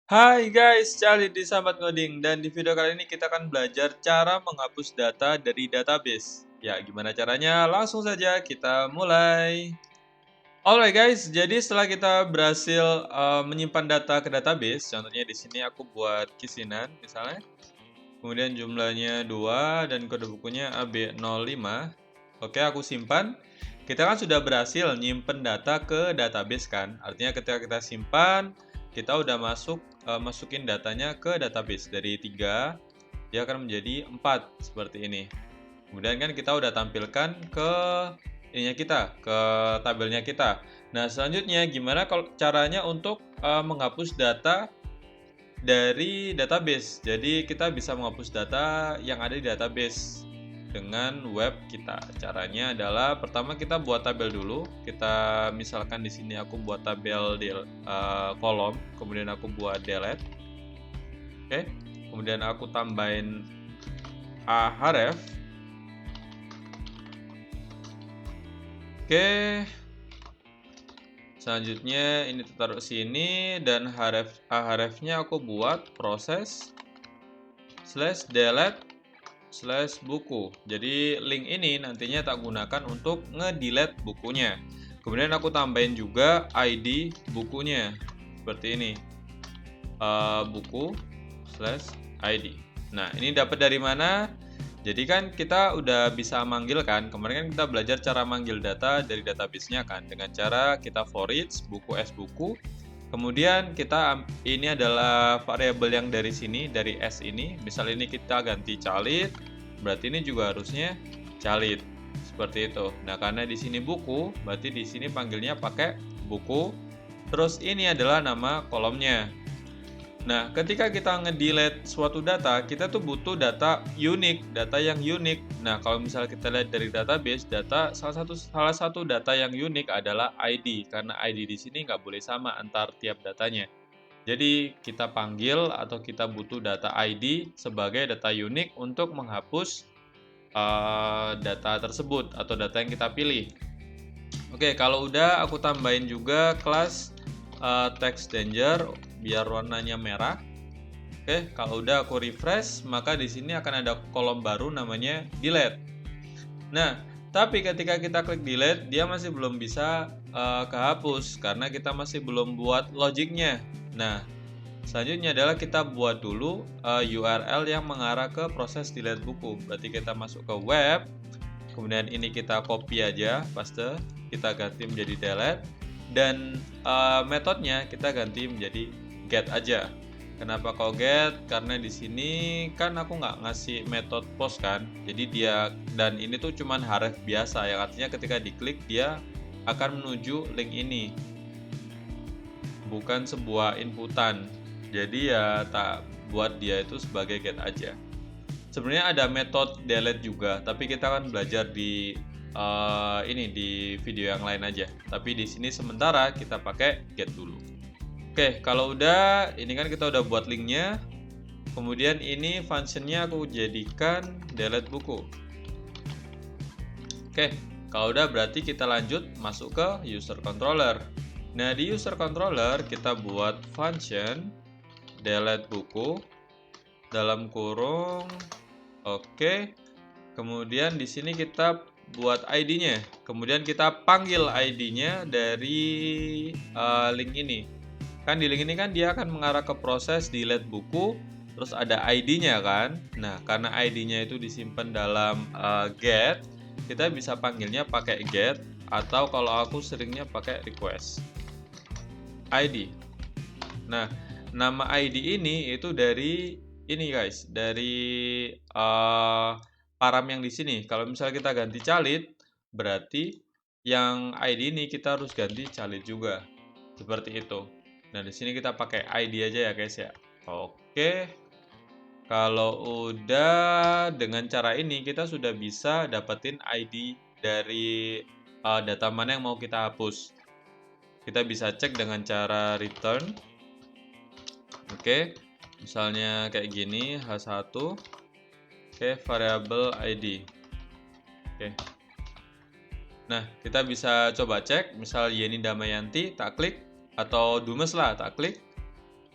Hai guys, Charlie di Sambat Ngoding dan di video kali ini kita akan belajar cara menghapus data dari database. Ya, gimana caranya? Langsung saja kita mulai. Alright guys, jadi setelah kita berhasil menyimpan data ke database, contohnya di sini aku buat kisinan misalnya. Kemudian jumlahnya 2 dan kode bukunya AB05. Oke, aku simpan. Kita kan sudah berhasil nyimpen data ke database kan. Artinya ketika kita simpan, kita udah masukin datanya ke database dari 3 dia akan menjadi 4 seperti ini. Kemudian kan kita udah tampilkan ke ke tabelnya kita. Nah, selanjutnya gimana kalau caranya untuk menghapus data dari database. Jadi kita bisa menghapus data yang ada di database dengan web kita. Caranya adalah pertama kita buat tabel dulu. Kita misalkan di sini aku buat tabel di kolom, kemudian aku buat delete. Oke. Kemudian aku tambahin href. Oke. Selanjutnya ini taruh sini dan href-nya aku buat proses /delete/buku. Jadi link ini nantinya tak gunakan untuk nge-delete bukunya. Kemudian aku tambahin juga ID bukunya seperti ini, buku/ID. Nah, ini dapat dari mana? Jadi kan kita udah bisa manggil kan. Kemarin kan kita belajar cara manggil data dari database-nya kan dengan cara kita for each buku s buku. Kemudian ini adalah variabel yang dari sini, dari s ini. Misal ini kita ganti calit, berarti ini juga harusnya calit. Seperti itu. Nah, karena di sini buku, berarti di sini panggilnya pakai buku. Terus ini adalah nama kolomnya. Nah, ketika kita nge-delete suatu data, kita tuh butuh data yang unik. Nah, kalau misalnya kita lihat dari database, salah satu data yang unik adalah ID, karena ID di sini nggak boleh sama antar tiap datanya. Jadi, kita panggil atau kita butuh data ID sebagai data unik untuk menghapus data tersebut atau data yang kita pilih. Oke, kalau udah aku tambahin juga kelas text danger biar warnanya merah. Oke, kalau udah aku refresh, maka di sini akan ada kolom baru namanya delete. Nah, tapi ketika kita klik delete, dia masih belum bisa kehapus karena kita masih belum buat logiknya. Nah, selanjutnya adalah kita buat dulu URL yang mengarah ke proses delete buku. Berarti kita masuk ke web, kemudian ini kita copy aja, paste, kita ganti menjadi delete, dan metodenya kita ganti menjadi get aja. Kenapa kok get? Karena di sini kan aku nggak ngasih metode post kan, jadi dan ini tuh cuman href biasa, yang artinya ketika diklik dia akan menuju link ini, bukan sebuah inputan. Jadi ya tak buat dia itu sebagai get aja. Sebenarnya ada metode delete juga, tapi kita kan belajar di video yang lain aja. Tapi di sini sementara kita pakai get dulu. Oke, kalau udah, ini kan kita udah buat linknya. Kemudian ini functionnya aku jadikan delete buku. Oke, kalau udah berarti kita lanjut masuk ke user controller. Nah, di user controller kita buat function delete buku dalam kurung. Oke. Kemudian di sini kita buat ID-nya. Kemudian kita panggil ID-nya dari link ini. Kan di link ini kan dia akan mengarah ke proses delete buku, terus ada ID-nya kan. Nah, karena ID-nya itu disimpan dalam get, kita bisa panggilnya pakai get, atau kalau aku seringnya pakai request ID. Nah, nama ID ini itu dari ini guys, dari param yang di sini. Kalau misalnya kita ganti calit, berarti yang ID ini kita harus ganti calit juga. Seperti itu. Nah, di sini kita pakai ID aja ya guys ya. Oke. Kalau udah dengan cara ini kita sudah bisa dapetin ID dari data mana yang mau kita hapus. Kita bisa cek dengan cara return. Oke. Misalnya kayak gini, H1. Oke, variabel ID. Oke. Nah, kita bisa coba cek, misal Yeni Damayanti, tak klik, atau Dumes lah, tak klik.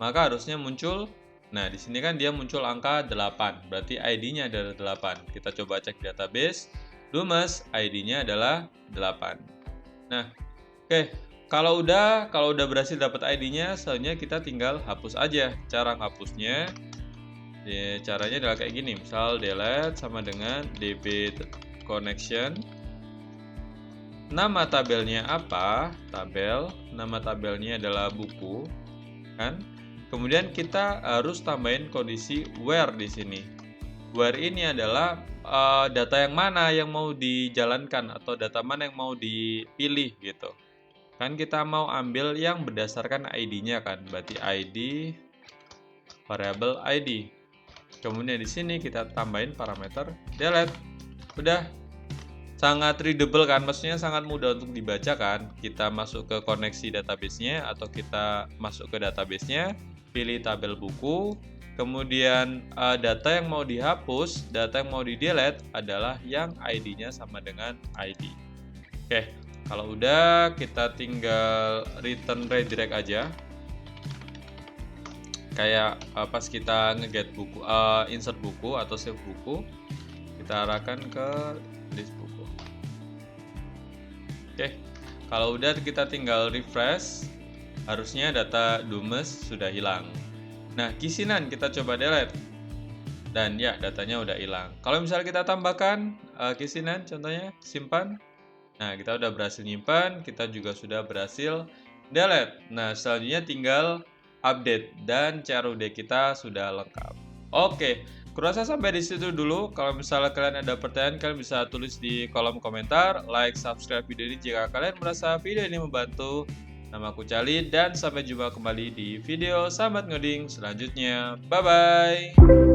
maka harusnya muncul. Nah, di sini kan dia muncul angka 8, berarti ID-nya adalah 8. Kita coba cek database, Dumes ID-nya adalah 8. Nah, oke. Kalau udah berhasil dapat ID-nya, selanjutnya kita tinggal hapus aja. Cara hapusnya, ya, caranya adalah kayak gini. Misal delete sama dengan db connection. Nama tabelnya apa? Tabel. Nama tabelnya adalah buku, kan? Kemudian kita harus tambahin kondisi where di sini. Where ini adalah data yang mana yang mau dijalankan atau data mana yang mau dipilih gitu. Kan kita mau ambil yang berdasarkan ID-nya kan, berarti ID variable ID. Kemudian di sini kita tambahin parameter delete. Udah, sangat readable kan, maksudnya sangat mudah untuk dibaca kan. Kita masuk ke koneksi database-nya atau kita masuk ke database-nya, pilih tabel buku, kemudian data yang mau dihapus, data yang mau di-delete adalah yang ID-nya sama dengan ID. Oke, kalau udah kita tinggal return redirect aja. Kayak pas kita nge-get buku, insert buku atau save buku, kita arahkan ke list buku. Oke, kalau udah kita tinggal refresh, harusnya data Dumes sudah hilang. Nah, Kisinan kita coba delete, dan ya datanya udah hilang. Kalau misalnya kita tambahkan Kisinan, contohnya simpan. Nah, kita udah berhasil nyimpan, kita juga sudah berhasil delete. Nah, selanjutnya tinggal update dan CRUD kita sudah lengkap. Oke, kurasa sampai di situ dulu. Kalau misalnya kalian ada pertanyaan, kalian bisa tulis di kolom komentar. Like, subscribe video ini jika kalian merasa video ini membantu. Nama aku Cali dan sampai jumpa kembali di video Sambat Ngoding selanjutnya. Bye-bye!